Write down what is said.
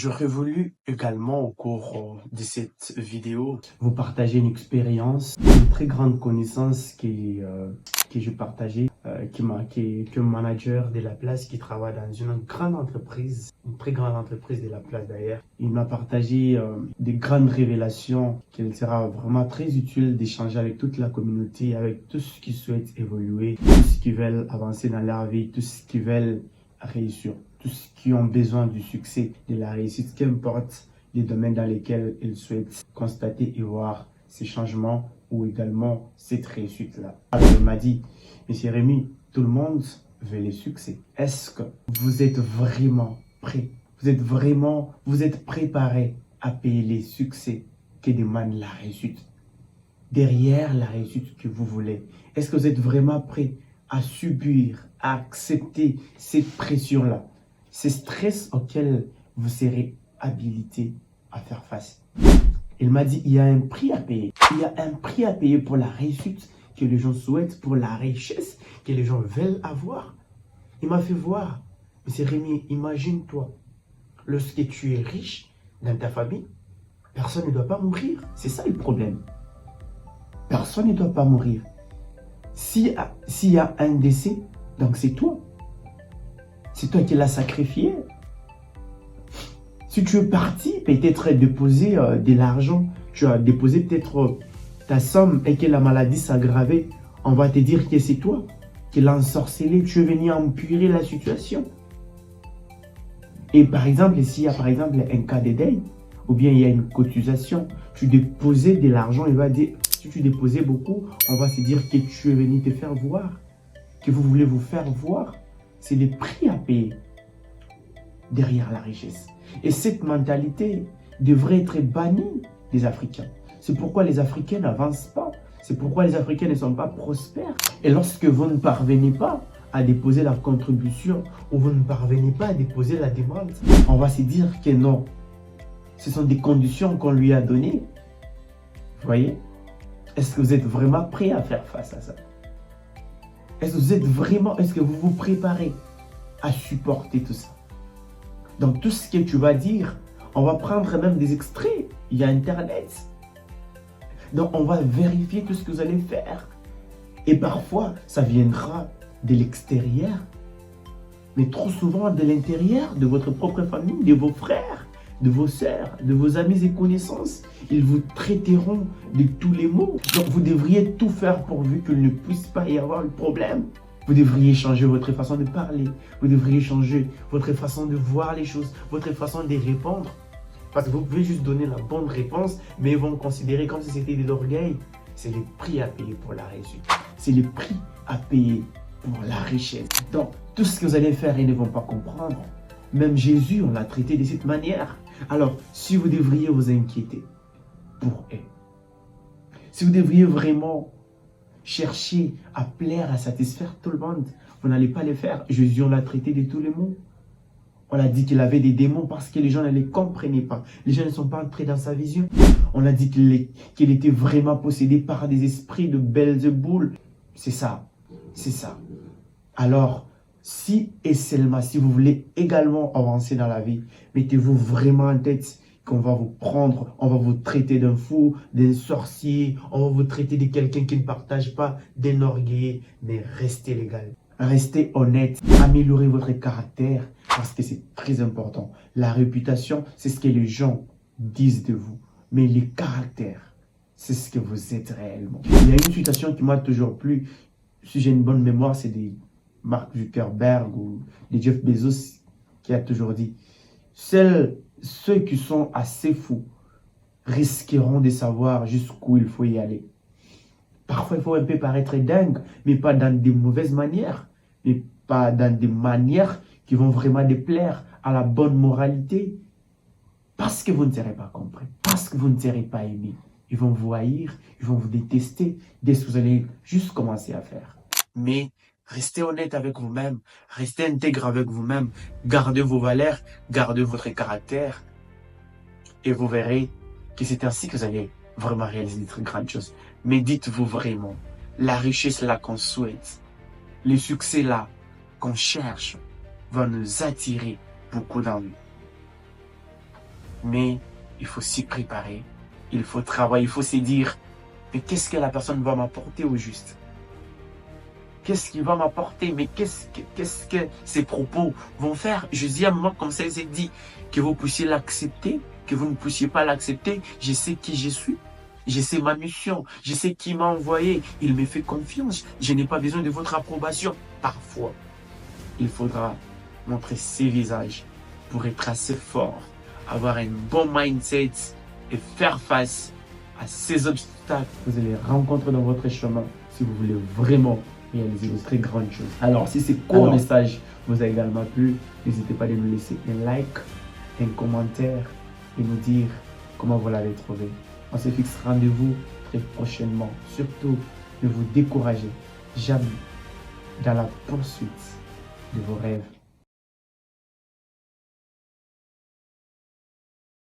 J'aurais voulu également, au cours de cette vidéo, vous partager une expérience, une très grande connaissance que je partageais, qui est un manager de la place qui travaille dans une grande entreprise, une très grande entreprise de la place d'ailleurs. Il m'a partagé des grandes révélations qu'il sera vraiment très utile d'échanger avec toute la communauté, avec tous ceux qui souhaitent évoluer, tous ceux qui veulent avancer dans leur vie, tous ceux qui veulent réussir, tous ceux qui ont besoin du succès, de la réussite, qu'importe les domaines dans lesquels ils souhaitent constater et voir ces changements ou également cette réussite-là. Alors il m'a dit, Monsieur Rémi, tout le monde veut le succès. Est-ce que vous êtes vraiment prêt? Vous êtes préparé à payer les succès que demande la réussite? Derrière la réussite que vous voulez, est-ce que vous êtes vraiment prêt à subir, à accepter cette pression-là, ces stress auxquels vous serez habilité à faire face? Il m'a dit, il y a un prix à payer. Il y a un prix à payer pour la réussite que les gens souhaitent, pour la richesse que les gens veulent avoir. Il m'a fait voir, Monsieur Rémi, imagine-toi, lorsque tu es riche dans ta famille, personne ne doit pas mourir. C'est ça le problème. Personne ne doit pas mourir. S'il y a un décès, donc c'est toi. C'est toi qui l'as sacrifié. Si tu es parti, peut-être déposer de l'argent, tu as déposé peut-être ta somme et que la maladie s'aggravait, on va te dire que c'est toi qui l'as ensorcelé, tu es venu empirer la situation. Et par exemple, s'il y a par exemple un cas de deuil, ou bien il y a une cotisation, tu déposais de l'argent, il va dire, si tu déposais beaucoup, on va se dire que tu es venu te faire voir, que vous voulez vous faire voir. C'est le prix à payer derrière la richesse. Et cette mentalité devrait être bannie des Africains. C'est pourquoi les Africains n'avancent pas. C'est pourquoi les Africains ne sont pas prospères. Et lorsque vous ne parvenez pas à déposer la contribution ou vous ne parvenez pas à déposer la demande, on va se dire que non. Ce sont des conditions qu'on lui a données. Vous voyez? Est-ce que vous êtes vraiment prêt à faire face à ça? Est-ce que vous vous préparez à supporter tout ça? Donc tout ce que tu vas dire, on va prendre même des extraits. Il y a Internet. Donc on va vérifier tout ce que vous allez faire. Et parfois, ça viendra de l'extérieur. Mais trop souvent de l'intérieur, de votre propre famille, de vos frères, de vos sœurs, de vos amis et connaissances. Ils vous traiteront de tous les maux. Donc vous devriez tout faire pourvu qu'il ne puisse pas y avoir de problème. Vous devriez changer votre façon de parler. Vous devriez changer votre façon de voir les choses, votre façon de répondre. Parce que vous pouvez juste donner la bonne réponse, mais ils vont considérer comme si c'était de l'orgueil. C'est le prix à payer pour la réussite. C'est le prix à payer pour la richesse. Donc, tout ce que vous allez faire, ils ne vont pas comprendre. Même Jésus, on l'a traité de cette manière. Alors, si vous devriez vous inquiéter pour eux, si vous devriez vraiment chercher à plaire, à satisfaire tout le monde, vous n'allez pas le faire. Jésus, on l'a traité de tous les maux. On a dit qu'il avait des démons parce que les gens ne les comprenaient pas. Les gens ne sont pas entrés dans sa vision. On a dit qu'il était vraiment possédé par des esprits de Belzéboul. C'est ça. C'est ça. Alors, si et seulement si vous voulez également avancer dans la vie, mettez-vous vraiment en tête qu'on va vous prendre, on va vous traiter d'un fou, d'un sorcier, on va vous traiter de quelqu'un qui ne partage pas, d'un orgueil, mais restez légal. Restez honnête, améliorez votre caractère parce que c'est très important. La réputation, c'est ce que les gens disent de vous, mais le caractère, c'est ce que vous êtes réellement. Il y a une citation qui m'a toujours plu, si j'ai une bonne mémoire, c'est de Mark Zuckerberg ou de Jeff Bezos qui a toujours dit « Seuls ceux qui sont assez fous risqueront de savoir jusqu'où il faut y aller. » Parfois, il faut un peu paraître dingue, mais pas dans des mauvaises manières, mais pas dans des manières qui vont vraiment déplaire à la bonne moralité. Parce que vous ne serez pas compris, parce que vous ne serez pas aimé. Ils vont vous haïr, ils vont vous détester dès ce que vous allez juste commencer à faire. Mais restez honnête avec vous-même, restez intègre avec vous-même, gardez vos valeurs, gardez votre caractère. Et vous verrez que c'est ainsi que vous allez vraiment réaliser de très grandes choses. Mais dites-vous vraiment, la richesse là qu'on souhaite, le succès là qu'on cherche, va nous attirer beaucoup d'envie. Mais il faut s'y préparer, il faut travailler, il faut se dire, mais qu'est-ce que la personne va m'apporter au juste? Qu'est-ce qu'il va m'apporter? Mais qu'est-ce que ces propos vont faire? Je dis à un moment comme ça, il s'est dit que vous puissiez l'accepter, que vous ne puissiez pas l'accepter. Je sais qui je suis. Je sais ma mission. Je sais qui m'a envoyé. Il me fait confiance. Je n'ai pas besoin de votre approbation. Parfois, il faudra montrer ses visages pour être assez fort, avoir un bon mindset et faire face à ces obstacles que vous allez rencontrer dans votre chemin si vous voulez vraiment réaliser de très grandes choses. Alors, si ce court message vous a également plu, n'hésitez pas à nous laisser un like, un commentaire et nous dire comment vous l'avez trouvé. On se fixe rendez-vous très prochainement. Surtout, ne vous découragez jamais dans la poursuite de vos rêves.